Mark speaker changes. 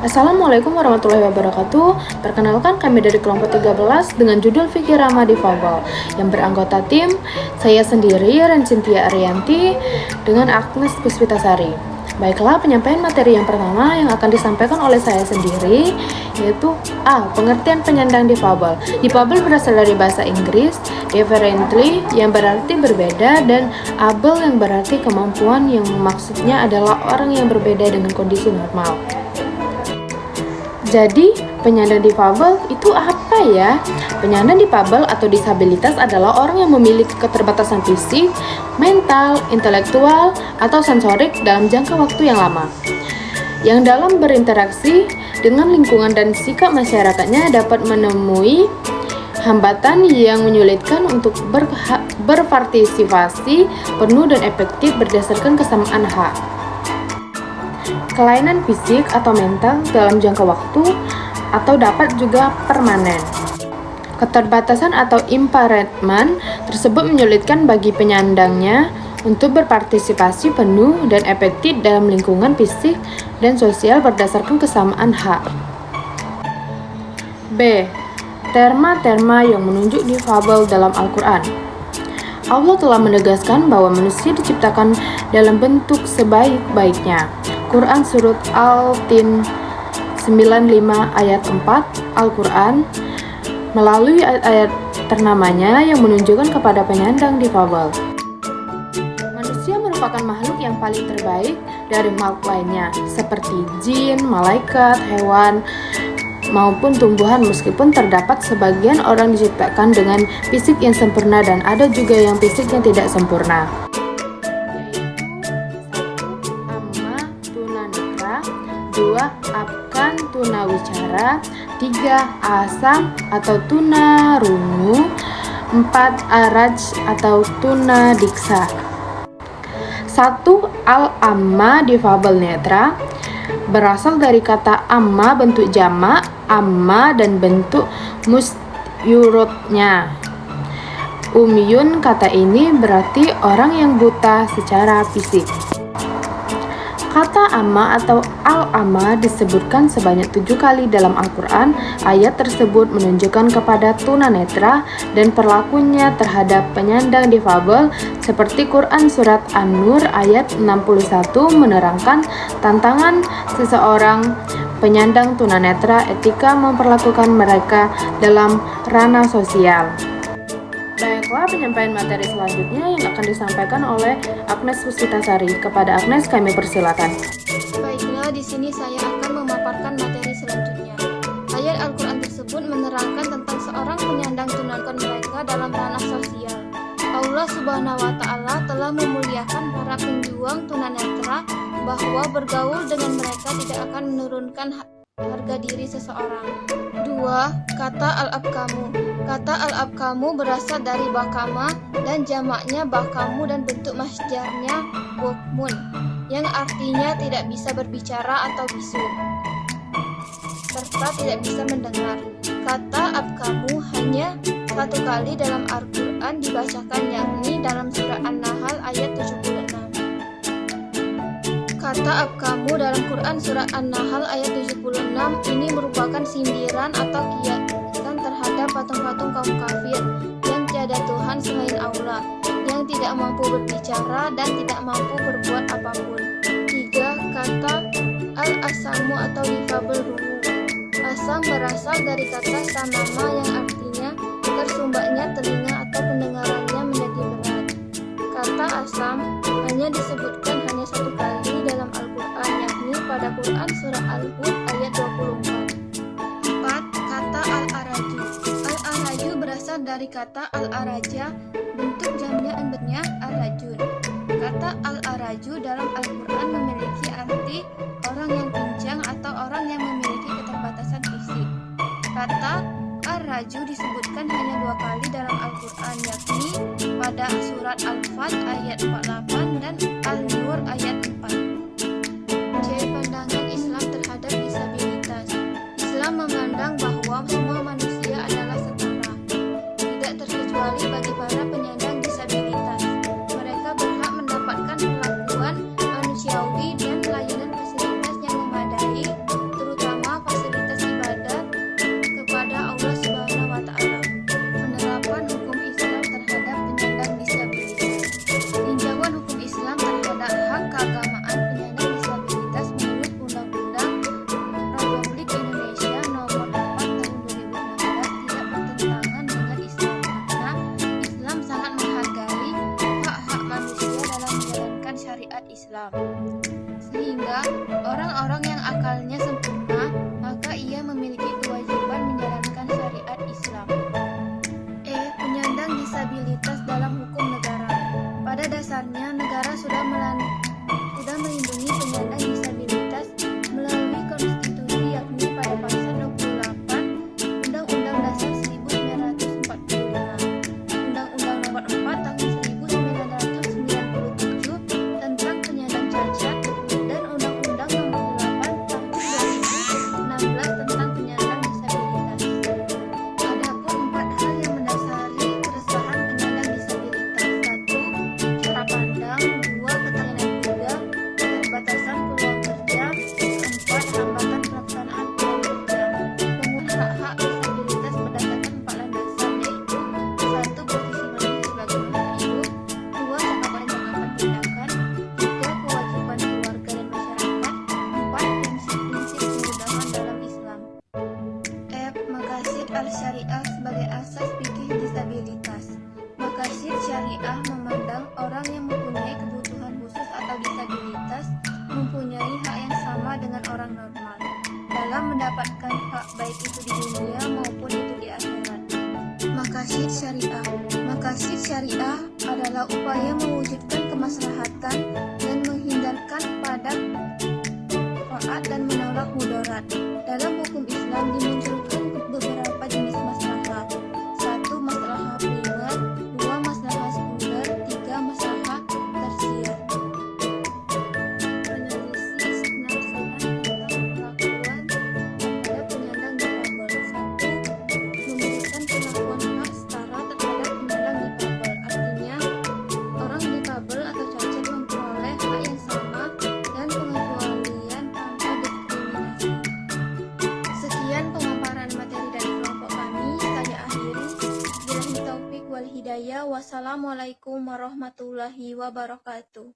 Speaker 1: Assalamualaikum warahmatullahi wabarakatuh. Perkenalkan, kami dari kelompok 13 dengan judul Fikih Ramah Difabel yang beranggota tim saya sendiri, Rencintia Arianti, dengan Agnes Puspitasari. Baiklah, penyampaian materi yang pertama yang akan disampaikan oleh saya sendiri yaitu A. Pengertian penyandang difabel. Difabel berasal dari bahasa Inggris differently yang berarti berbeda, dan able yang berarti kemampuan, yang maksudnya adalah orang yang berbeda dengan kondisi normal. Jadi, penyandang difabel itu apa ya? Penyandang difabel atau disabilitas adalah orang yang memiliki keterbatasan fisik, mental, intelektual, atau sensorik dalam jangka waktu yang lama, yang dalam berinteraksi dengan lingkungan dan sikap masyarakatnya dapat menemui hambatan yang menyulitkan untuk berpartisipasi penuh dan efektif berdasarkan kesamaan hak. Kelainan fisik atau mental dalam jangka waktu atau dapat juga permanen. Keterbatasan atau impairment tersebut menyulitkan bagi penyandangnya untuk berpartisipasi penuh dan efektif dalam lingkungan fisik dan sosial berdasarkan kesamaan hak. B. Terma-terma yang menunjuk difabel dalam Al-Quran. Allah telah menegaskan bahwa manusia diciptakan dalam bentuk sebaik-baiknya. Quran Surat Al-Tin 95 ayat 4 Al-Quran melalui ayat ternamanya yang menunjukkan kepada penyandang difabel. Manusia merupakan makhluk yang paling terbaik dari makhluk lainnya, seperti jin, malaikat, hewan, maupun tumbuhan, meskipun terdapat sebagian orang diciptakan dengan fisik yang sempurna dan ada juga yang fisiknya tidak sempurna. Dua, Afkan tunawicara. 3, Asam atau tuna rungu. 4, Araj atau tuna diksa. 1. Al-amma difabel netra berasal dari kata amma bentuk jamak, amma dan bentuk musyurutnya. Umyun, kata ini berarti orang yang buta secara fisik. Kata amma atau al-amma disebutkan sebanyak 7 kali dalam Al-Quran. Ayat tersebut menunjukkan kepada tunanetra dan perlakunya terhadap penyandang difabel, seperti Quran Surat An-Nur ayat 61 menerangkan tantangan seseorang penyandang tunanetra etika memperlakukan mereka dalam ranah sosial. Baiklah, penyampaian materi selanjutnya yang akan disampaikan oleh Agnes Puspitasari. Kepada Agnes kami persilakan.
Speaker 2: Baiklah, di sini saya akan memaparkan materi selanjutnya. Ayat Al-Quran tersebut menerangkan tentang seorang penyandang tunanetra mereka dalam ranah sosial. Allah Subhanahu wa Ta'ala telah memuliakan para penjuang tunanetra bahwa bergaul dengan mereka tidak akan menurunkan harga diri seseorang. 2. Kata al-abkamu. Kata al-abkamu berasal dari bakama dan jamaknya bakamu dan bentuk masdarnya bokmun, yang artinya tidak bisa berbicara atau bisu, serta tidak bisa mendengar. Kata abkamu hanya 1 kali dalam Al-Quran dibacakan, yakni dalam surah An-Nahl ayat 76. Kata abkamu dalam Quran Surat An-Nahl ayat 76 ini merupakan sindiran atau kiasan terhadap patung-patung kaum kafir yang tiada Tuhan selain Allah, yang tidak mampu berbicara dan tidak mampu berbuat apapun. 3. Kata al-asamu atau difabel rungu. Asam berasal dari kata samama yang artinya tersumbatnya telinga atau pendengarannya menjadi berat. Kata asam hanya disebutkan hanya 1 kali dalam Al-Quran, yakni pada Quran Surah Al-Hud ayat 24. 4. Kata al-araju. Al-araju berasal dari kata al-araja, bentuk jamnya ar-rajul. Kata al-araju dalam Al-Quran memiliki arti orang yang pincang atau orang yang memiliki keterbatasan fisik. Kata ar-raju disebutkan hanya 2 kali dalam Al-Quran, yakni pada surat Al-Fat ayat 48 dan Al-Nur ayat 4. C. Pandangan Islam terhadap disabilitas. Islam memandang bahwa semua manusia adalah setara, tidak terkecuali bagi para penyandang disabilitas. Mereka berhak mendapatkan perlakuan manusiawi dan layanan fasilitas yang memadai, terutama orang-orang yang akalnya sempurna, maka ia memiliki kewajiban menjalankan syariat Islam. Penyandang disabilitas dalam hukum negara. Pada dasarnya, negara sudah melindungi penyandang disabilitas melalui konstitusi, yakni pada pasal 28 Undang-Undang Dasar 1945, Undang-Undang Nomor 4 Tahun 1997 tentang penyandang cacat, dan Undang-Undang Nomor 8 Tahun 2016 tentang penyandang disabilitas. Adapun 4 hal yang mendasari keresahan penyandang disabilitas: 1. Cara pandang, 2. Keterangan kerja, keterbatasan peluang kerja, 4. Hambatan pelaksanaan peluang kerja. Pemenuhan hak-hak disabilitas berdasarkan 4 landasan, yaitu 1. Posisi manusia sebagai makhluk hidup, 2. Cakapan tindakan, 3. Kewajiban keluarga dan masyarakat, 4. Prinsip-prinsip kemudahan dalam Islam. Maqasid al-Syariah sebagai asas fikih disabilitas. Maqasid syariah memandang orang yang mempunyai kebutuhan khusus atau disabilitas mempunyai hak yang sama dengan orang normal dalam mendapatkan hak, baik itu di dunia maupun itu di akhirat. Maqasid syariah. Maqasid syariah adalah upaya mewujudkan kemaslahatan dan menghindarkan pada manfaat dan menolak mudarat. Dalam hukum Islam dimunculkan beberapa jenis maslahah. 1. Maslahah primer, 2. Maslahah sekunder, 3. Maslahah tersier. Analisis penafsiran tentang perlakuan terhadap penyandang difabel. 1. Memberikan perlakuan hak setara terhadap penyandang difabel. Artinya, orang difabel atau cacat memperoleh hak yang sama dan pengecualian tanpa diskriminasi. Sekian pemaparan materi dari kelompok kami. Saya akhiri. Billahi taufik wal hidayah. Wassalamualaikum warahmatullahi wabarakatuh.